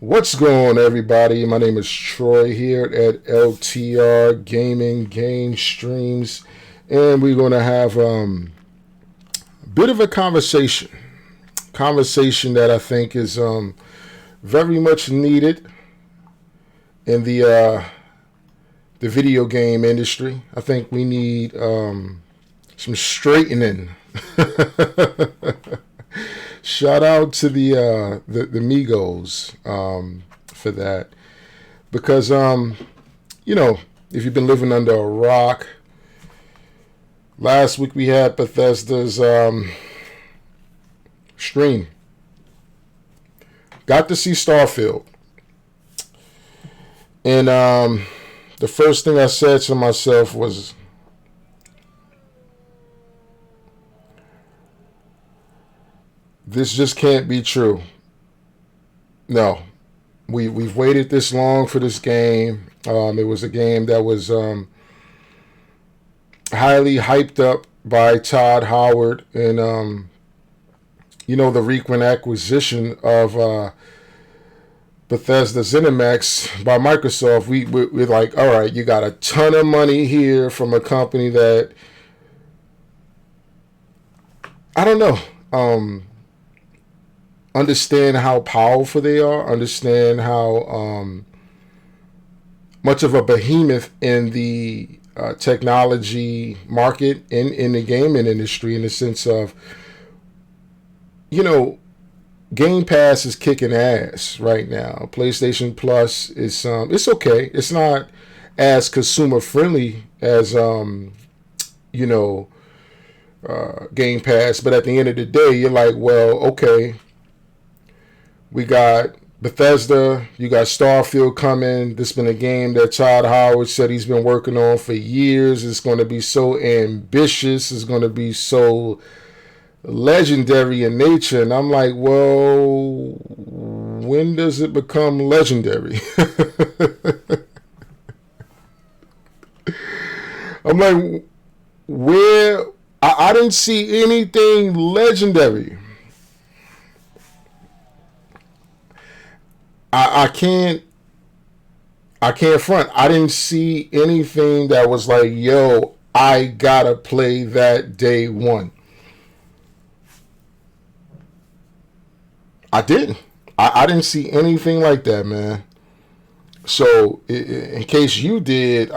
What's going on, everybody? My name is Troy here at LTR Gaming Game Streams, and we're going to have a bit of a conversation that I think is very much needed in the video game industry. I think we need some straightening. Shout out to the Migos for that, because if you've been living under a rock, last week we had Bethesda's stream. Got to see Starfield, and the first thing I said to myself was, this just can't be true. No, we've waited this long for this game. It was a game that was highly hyped up by Todd Howard, and the recent acquisition of Bethesda ZeniMax by Microsoft. We're like, all right, you got a ton of money here from a company that I don't know. Understand how powerful they are, understand how much of a behemoth in the technology market in the gaming industry, in the sense of, Game Pass is kicking ass right now. PlayStation Plus is it's okay. It's not as consumer friendly as Game Pass, but at the end of the day, you're like, well, okay. We got Bethesda, you got Starfield coming. This has been a game that Todd Howard said he's been working on for years. It's going to be so ambitious. It's going to be so legendary in nature. And I'm like, well, when does it become legendary? I'm like, where? I didn't see anything legendary. I can't front. I didn't see anything that was like, yo, I gotta play that day one. I didn't. I didn't see anything like that, man. So in case you did,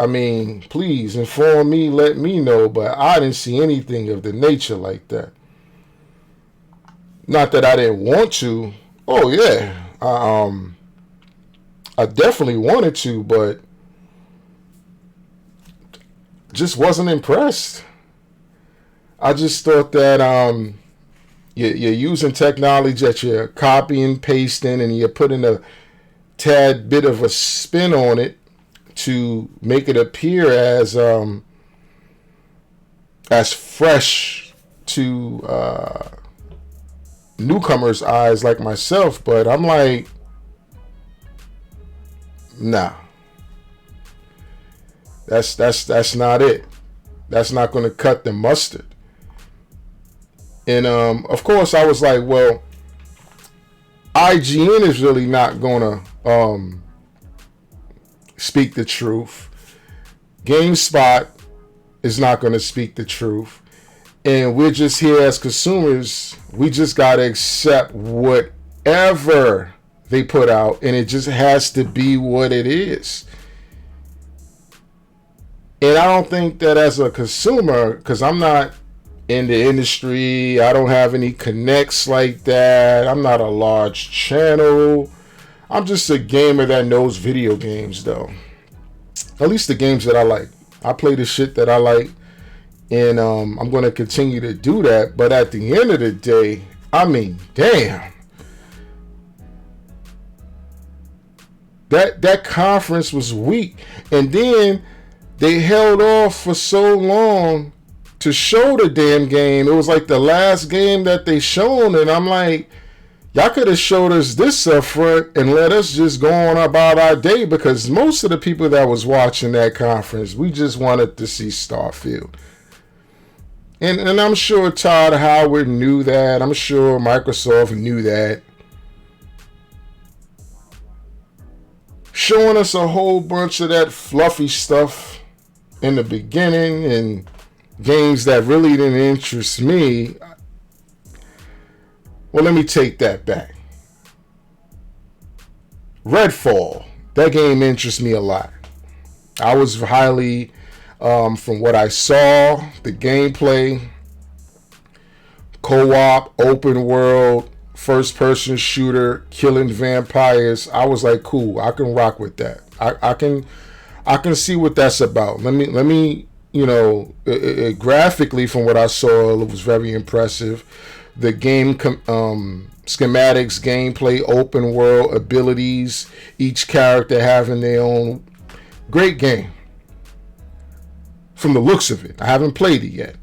please inform me, let me know. But I didn't see anything of the nature like that. Not that I didn't want to. Oh yeah. I definitely wanted to, but just wasn't impressed. I just thought that you're using technology that you're copying, pasting, and you're putting a tad bit of a spin on it to make it appear as fresh to newcomers' eyes like myself. But I'm like, nah, that's not it. That's not going to cut the mustard. And of course, I was like, well, IGN is really not going to speak the truth. GameSpot is not going to speak the truth. And we're just here as consumers. We just got to accept whatever they put out, and it just has to be what it is. And I don't think that as a consumer, because I'm not in the industry, I don't have any connects like that, I'm not a large channel, I'm just a gamer that knows video games, though. At least the games that I like. I play the shit that I like, and I'm going to continue to do that. But at the end of the day, damn. That conference was weak. And then they held off for so long to show the damn game. It was like the last game that they shown. And I'm like, y'all could have showed us this up front and let us just go on about our day. Because most of the people that was watching that conference, we just wanted to see Starfield. And I'm sure Todd Howard knew that. I'm sure Microsoft knew that. showing us a whole bunch of that fluffy stuff in the beginning and games that really didn't interest me. Well, let me take that back. Redfall, that game interests me a lot. I was highly, from what I saw, the gameplay, co-op, open world, first-person shooter, killing vampires. I was like, cool, I can rock with that. I can see what that's about. Let me, graphically, from what I saw, it was very impressive. The game schematics, gameplay, open world, abilities, each character having their own. Great game. From the looks of it. I haven't played it yet.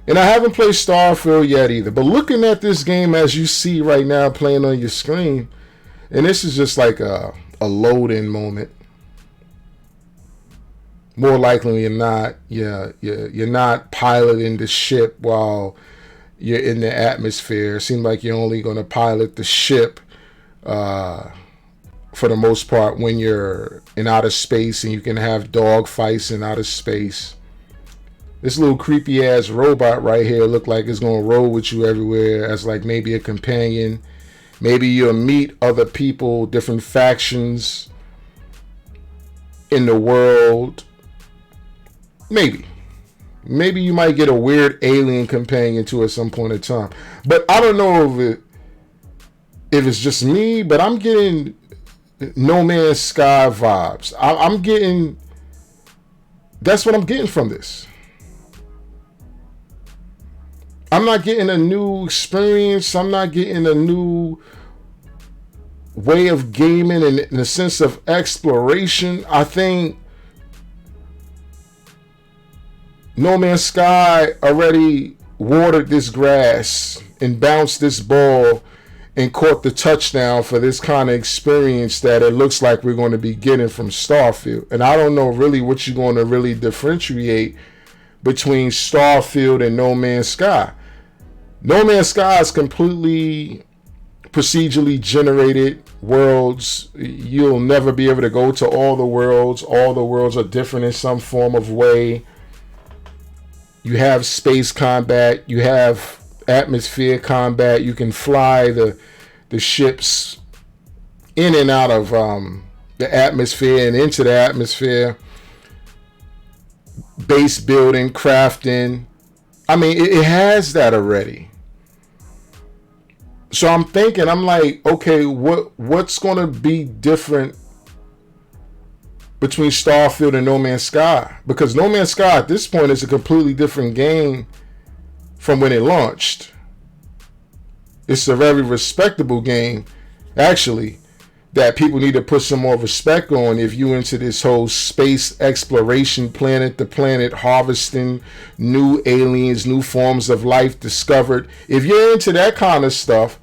And I haven't played Starfield yet either. But looking at this game as you see right now playing on your screen, and this is just like a load-in moment. More likely than not, you're not piloting the ship while you're in the atmosphere. It seems like you're only going to pilot the ship for the most part when you're in outer space, and you can have dog fights in outer space. This little creepy ass robot right here look like it's going to roll with you everywhere as like maybe a companion. Maybe you'll meet other people, different factions in the world. Maybe you might get a weird alien companion too at some point in time. But I don't know if it's just me, but I'm getting No Man's Sky vibes. I'm getting, that's what I'm getting from this. I'm not getting a new experience. I'm not getting a new way of gaming in the sense of exploration. I think No Man's Sky already watered this grass and bounced this ball and caught the touchdown for this kind of experience that it looks like we're going to be getting from Starfield. And I don't know really what you're going to really differentiate between Starfield and No Man's Sky. No Man's Sky is completely procedurally generated worlds. You'll never be able to go to all the worlds. All the worlds are different in some form of way. You have space combat. You have atmosphere combat. You can fly the ships in and out of the atmosphere and into the atmosphere. Base building, crafting. I mean, it has that already. So I'm thinking, I'm like, okay, what's going to be different between Starfield and No Man's Sky? Because No Man's Sky at this point is a completely different game from when it launched. It's a very respectable game, actually, that people need to put some more respect on if you into this whole space exploration, planet to planet, harvesting new aliens, new forms of life discovered. If you're into that kind of stuff,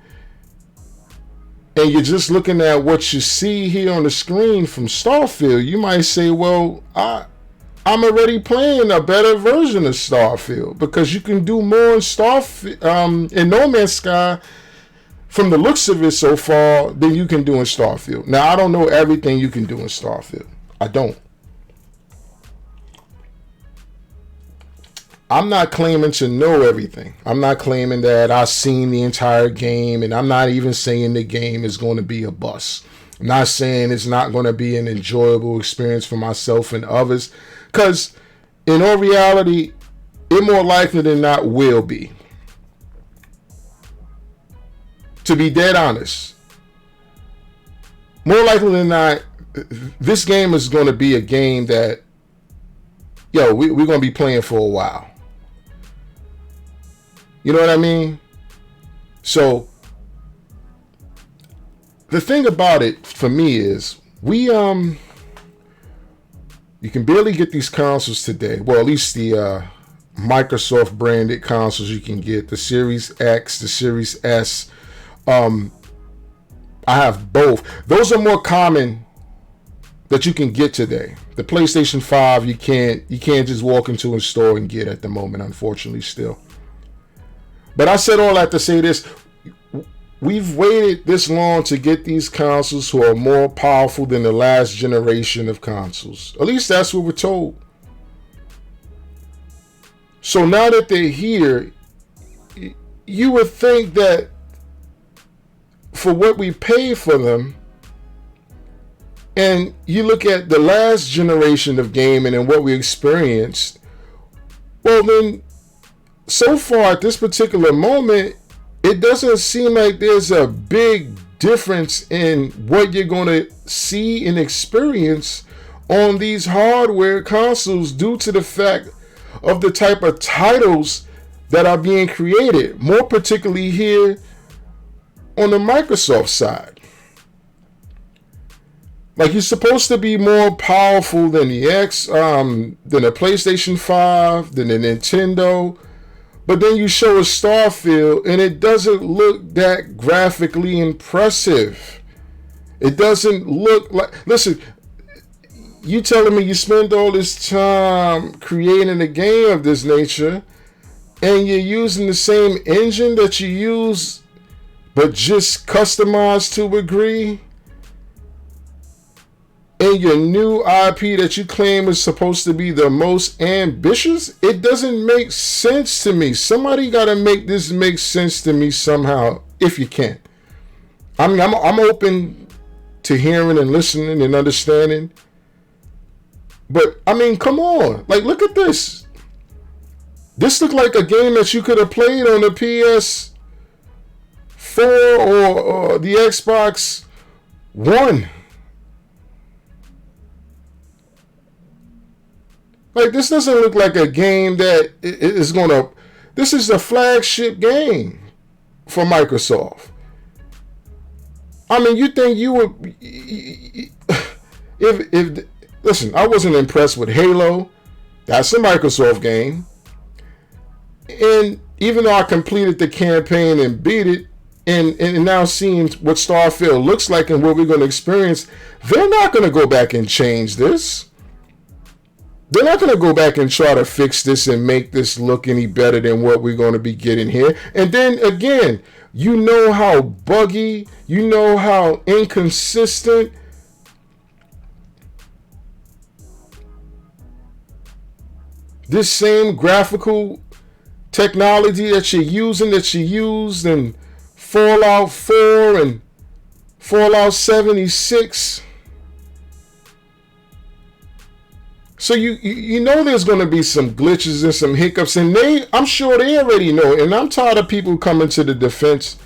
and you're just looking at what you see here on the screen from Starfield, you might say, well, I'm already playing a better version of Starfield, because you can do more in Starfield, in No Man's Sky, from the looks of it so far, than you can do in Starfield. Now, I don't know everything you can do in Starfield. I don't. I'm not claiming to know everything. I'm not claiming that I've seen the entire game, and I'm not even saying the game is going to be a bust. I'm not saying it's not going to be an enjoyable experience for myself and others, because in all reality, it more likely than not will be. To be dead honest, more likely than not, this game is going to be a game that, we're going to be playing for a while. You know what I mean? So the thing about it for me is you can barely get these consoles today. Well, at least the Microsoft branded consoles you can get, the Series X, the Series S. I have both. Those are more common that you can get today. The PlayStation 5 you can't just walk into a store and get at the moment, unfortunately, still. But I said all that to say this. we've waited this long to get these consoles who are more powerful than the last generation of consoles. At least that's what we're told. So now that they're here, you would think that for what we pay for them, and you look at the last generation of gaming and what we experienced, well then, so far at this particular moment, it doesn't seem like there's a big difference in what you're going to see and experience on these hardware consoles due to the fact of the type of titles that are being created, more particularly here on the Microsoft side. Like, you're supposed to be more powerful than the than the PlayStation 5, than the Nintendo, but then you show a Starfield and it doesn't look that graphically impressive. It doesn't look like... Listen, you telling me you spend all this time creating a game of this nature and you're using the same engine that you use but just customized to a degree? And your new IP that you claim is supposed to be the most ambitious? It doesn't make sense to me. Somebody got to make this make sense to me somehow, if you can. I mean, I'm open to hearing and listening and understanding. But, I mean, come on. Like, look at this. This looked like a game that you could have played on the PS4 or the Xbox One. Like, this doesn't look like a game that is going to... This is a flagship game for Microsoft. I mean, you think you would... If listen, I wasn't impressed with Halo. That's a Microsoft game. And even though I completed the campaign and beat it, and now seeing what Starfield looks like and what we're going to experience, they're not going to go back and change this. They're not going to go back and try to fix this and make this look any better than what we're going to be getting here. And then again, you know how buggy, you know how inconsistent this same graphical technology that you're using, that you used in Fallout 4 and Fallout 76. So you know there's going to be some glitches and some hiccups, and I'm sure they already know. And I'm tired of people coming to the defense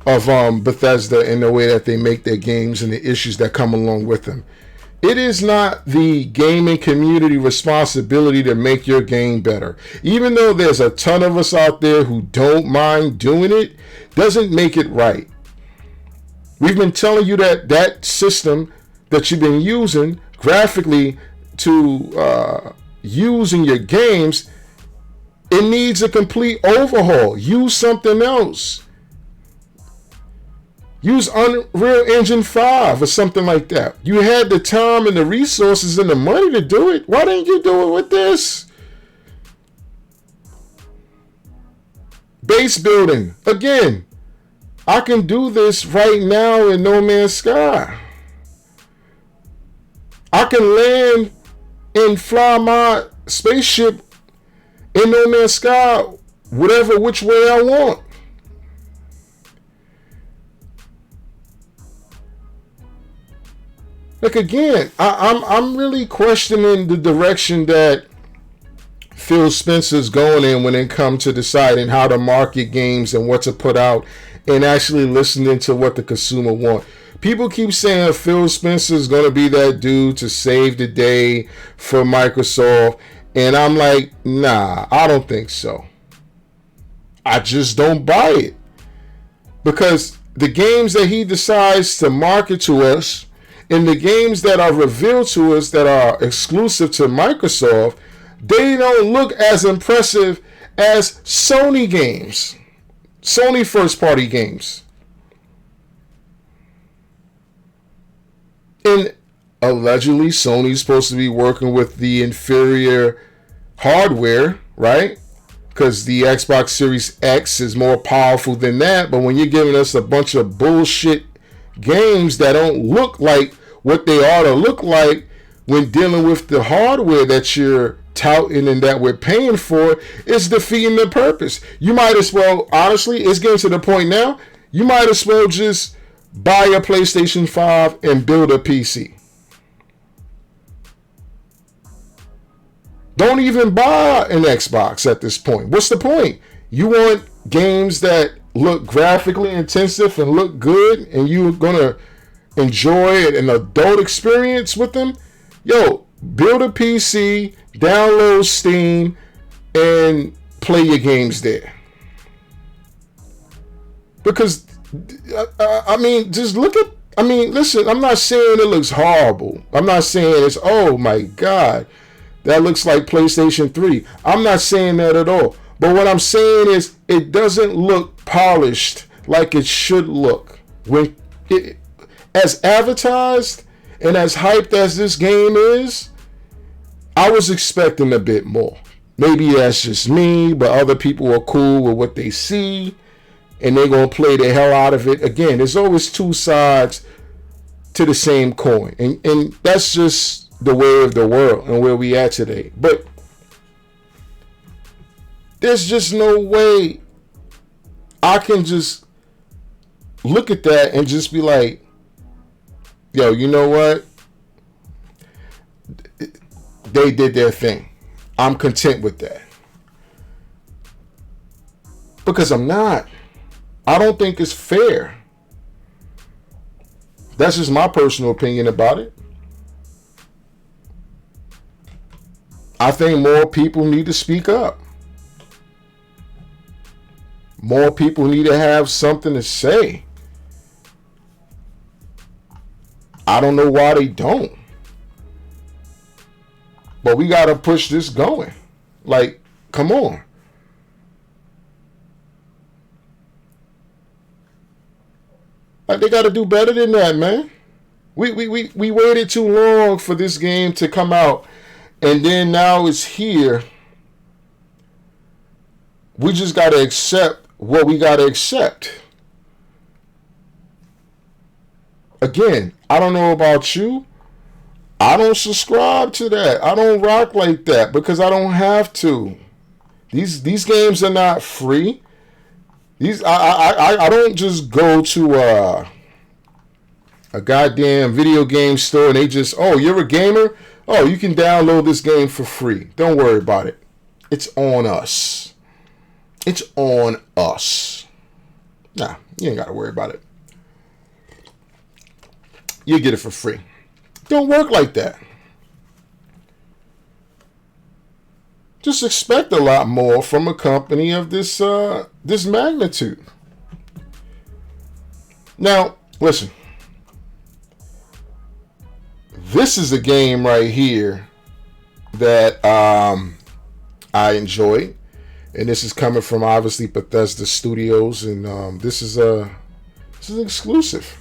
of Bethesda in the way that they make their games and the issues that come along with them. It is not the gaming community responsibility to make your game better. Even though there's a ton of us out there who don't mind doing it, doesn't make it right. We've been telling you that that system that you've been using graphically to use in your games, it needs a complete overhaul. Use something else. Use Unreal Engine 5 or something like that. You had the time and the resources and the money to do it. Why didn't you do it with this? Base building. Again, I can do this right now in No Man's Sky. I can land and fly my spaceship in No Man's Sky which way I want. Like, again, I'm really questioning the direction that Phil Spencer's going in when it comes to deciding how to market games and what to put out and actually listening to what the consumer wants. People keep saying Phil Spencer is going to be that dude to save the day for Microsoft. And I'm like, nah, I don't think so. I just don't buy it. Because the games that he decides to market to us and the games that are revealed to us that are exclusive to Microsoft, they don't look as impressive as Sony games. Sony first-party games. And allegedly, Sony's supposed to be working with the inferior hardware, right? because the Xbox Series X is more powerful than that. But when you're giving us a bunch of bullshit games that don't look like what they ought to look like when dealing with the hardware that you're touting and that we're paying for, it's defeating the purpose. You might as well, honestly, it's getting to the point now, you might as well just buy a PlayStation 5 and build a PC. Don't even buy an Xbox at this point. What's the point? You want games that look graphically intensive and look good, and you're going to enjoy an adult experience with them? Yo, build a PC, download Steam, and play your games there. Because, I mean, just look at, I mean, listen, I'm not saying it looks horrible. I'm not saying it's, oh my God, that looks like PlayStation 3. I'm not saying that at all. But what I'm saying is it doesn't look polished like it should look. When it, as advertised and as hyped as this game is, I was expecting a bit more. Maybe that's just me, but other people are cool with what they see, and they're going to play the hell out of it. Again, there's always two sides to the same coin. And that's just the way of the world and where we at today. But there's just no way I can just look at that and just be like, yo, you know what? They did their thing. I'm content with that. Because I'm not. I don't think it's fair. That's just my personal opinion about it. I think more people need to speak up. More people need to have something to say. I don't know why they don't. But we got to push this going. Like, come on. Like, they got to do better than that, man. We waited too long for this game to come out. And then now it's here. We just got to accept what we got to accept. Again, I don't know about you. I don't subscribe to that. I don't rock like that because I don't have to. These games are not free. I don't just go to a goddamn video game store and they just, oh, you're a gamer? Oh, you can download this game for free. Don't worry about it. It's on us. It's on us. Nah, you ain't got to worry about it. You get it for free. Don't work like that. Just expect a lot more from a company of this magnitude. Now, listen. This is a game right here that I enjoyed, and this is coming from obviously Bethesda Studios, and this is an exclusive,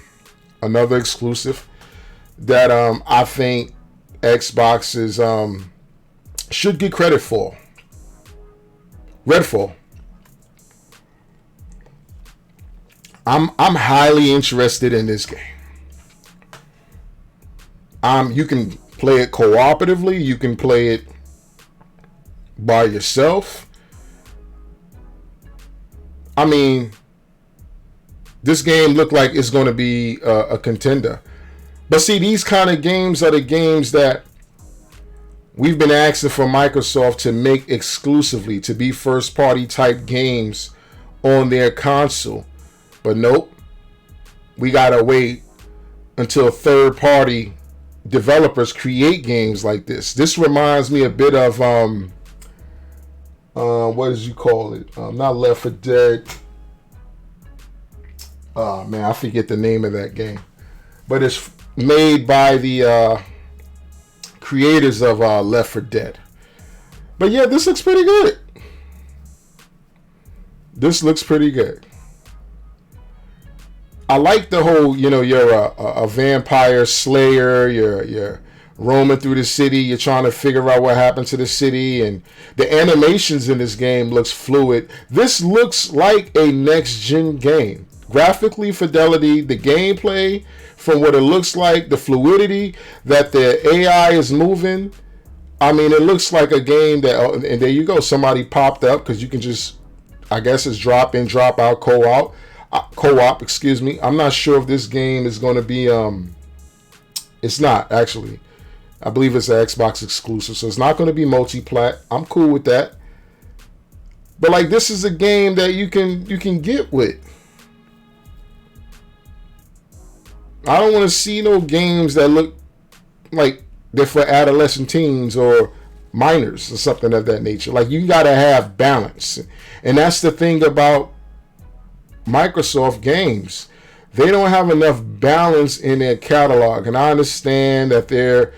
another exclusive that I think Xbox is should get credit for. Redfall. I'm highly interested in this game. You can play it cooperatively. You can play it by yourself. I mean, this game looked like it's going to be a contender. But see, these kind of games are the games that we've been asking for Microsoft to make exclusively, to be first-party type games on their console. But nope. We got to wait until third-party developers create games like this. This reminds me a bit of what did you call it? Not Left 4 Dead. Oh man, I forget the name of that game. But it's made by the creators of Left 4 Dead. But yeah, this looks pretty good. This looks pretty good. I like the whole, you're a vampire slayer, you're roaming through the city. You're trying to figure out what happened to the city, and the animations in this game looks fluid. This looks like a next-gen game. Graphically, fidelity, the gameplay, from what it looks like, the fluidity that the AI is moving. I mean, it looks like a game that, and there you go, somebody popped up, because you can just, I guess it's drop in, drop out, co-op, excuse me. I'm not sure if this game is going to be, it's not, actually. I believe it's an Xbox exclusive, so it's not going to be multi-plat. I'm cool with that. But, like, this is a game that you can get with. I don't want to see no games that look like they're for adolescent teens or minors or something of that nature. Like, you got to have balance. And that's the thing about Microsoft games. They don't have enough balance in their catalog. And I understand that they're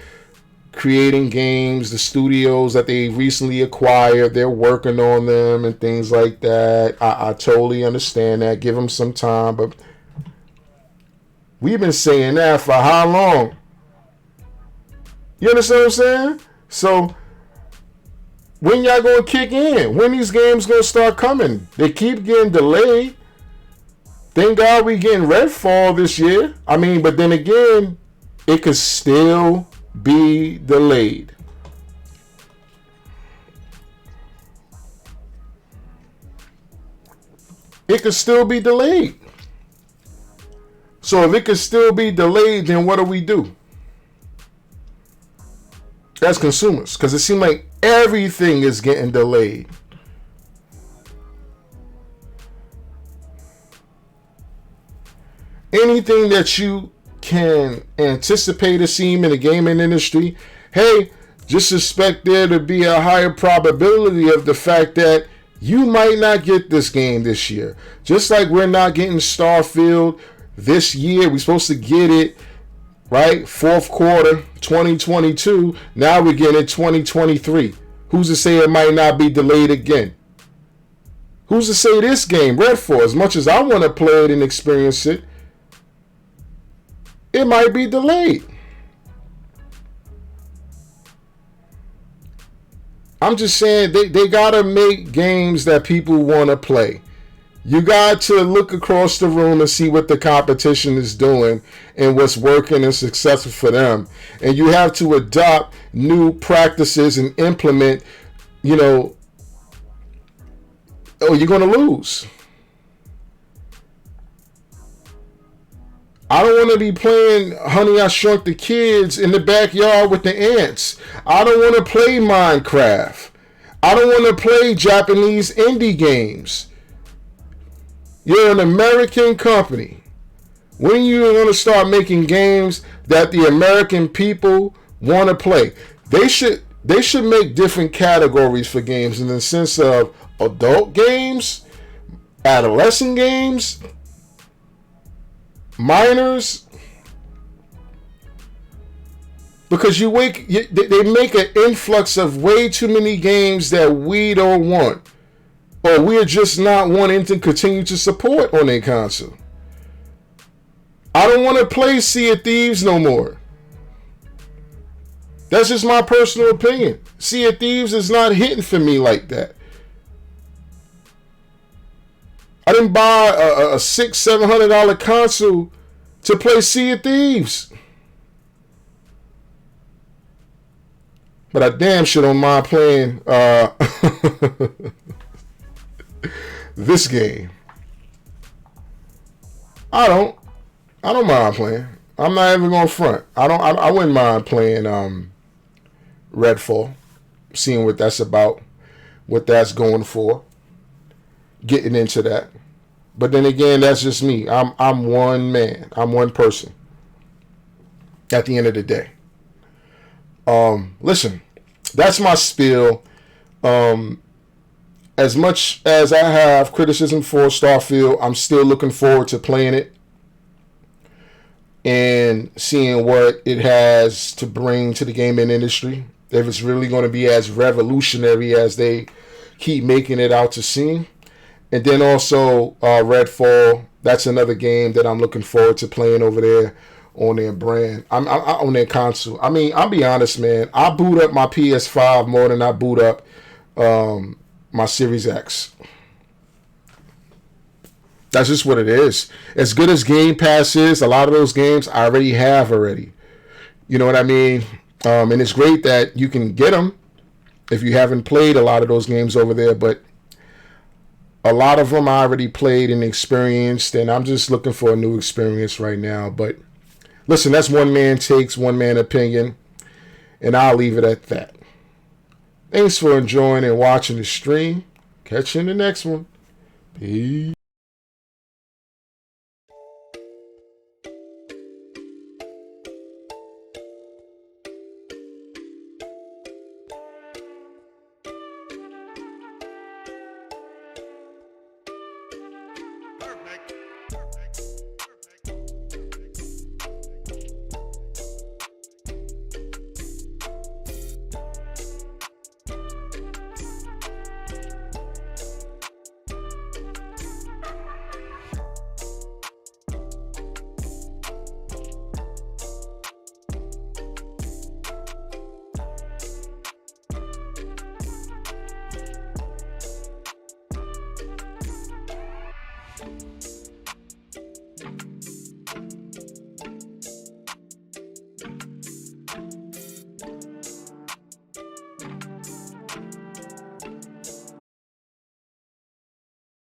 creating games, the studios that they recently acquired, they're working on them and things like that. I totally understand that. Give them some time. But we've been saying that for how long? You understand what I'm saying? So, when y'all gonna kick in? When these games gonna start coming? They keep getting delayed. Thank God we getting Redfall this year. I mean, but then again, it could still be delayed. It could still be delayed. So if it could still be delayed, then what do we do as consumers? Because it seems like everything is getting delayed. Anything that you can anticipate a seem in the gaming industry, hey, just suspect there to be a higher probability of the fact that you might not get this game this year. Just like we're not getting Starfield this year. We're supposed to get it, right? Fourth quarter 2022. Now we're getting it 2023. Who's to say it might not be delayed again? Who's to say this game, Redfall, as much as I want to play it and experience it, it might be delayed. I'm just saying they got to make games that people want to play. You got to look across the room and see what the competition is doing and what's working and successful for them. And you have to adopt new practices and implement, or you're going to lose. I don't want to be playing Honey, I Shrunk the Kids in the backyard with the ants. I don't want to play Minecraft. I don't want to play Japanese indie games. You're an American company. When are you going to start making games that the American people want to play? They should make different categories for games in the sense of adult games, adolescent games, minors, because they make an influx of way too many games that we don't want, or we're just not wanting to continue to support on their console. I don't want to play Sea of Thieves no more. That's just my personal opinion. Sea of Thieves is not hitting for me like that. I didn't buy a $600-$700 console to play Sea of Thieves. But I damn sure don't mind playing this game. I don't mind playing. I'm not even gonna front. I wouldn't mind playing Redfall, seeing what that's about, what that's going for. Getting into that. But then again, that's just me. I'm one man. I'm one person. At the end of the day. Listen, that's my spiel. As much as I have criticism for Starfield, I'm still looking forward to playing it and seeing what it has to bring to the gaming industry. If it's really going to be as revolutionary as they keep making it out to seem. And then also Redfall, that's another game that I'm looking forward to playing over there on their brand. I on their console. I mean, I'll be honest, man. I boot up my PS5 more than I boot up my Series X. That's just what it is. As good as Game Pass is, a lot of those games I already have already. You know what I mean? And it's great that you can get them if you haven't played a lot of those games over there. But a lot of them I already played and experienced, and I'm just looking for a new experience right now. But listen, that's one man takes, one man opinion, and I'll leave it at that. Thanks for enjoying and watching the stream. Catch you in the next one. Peace.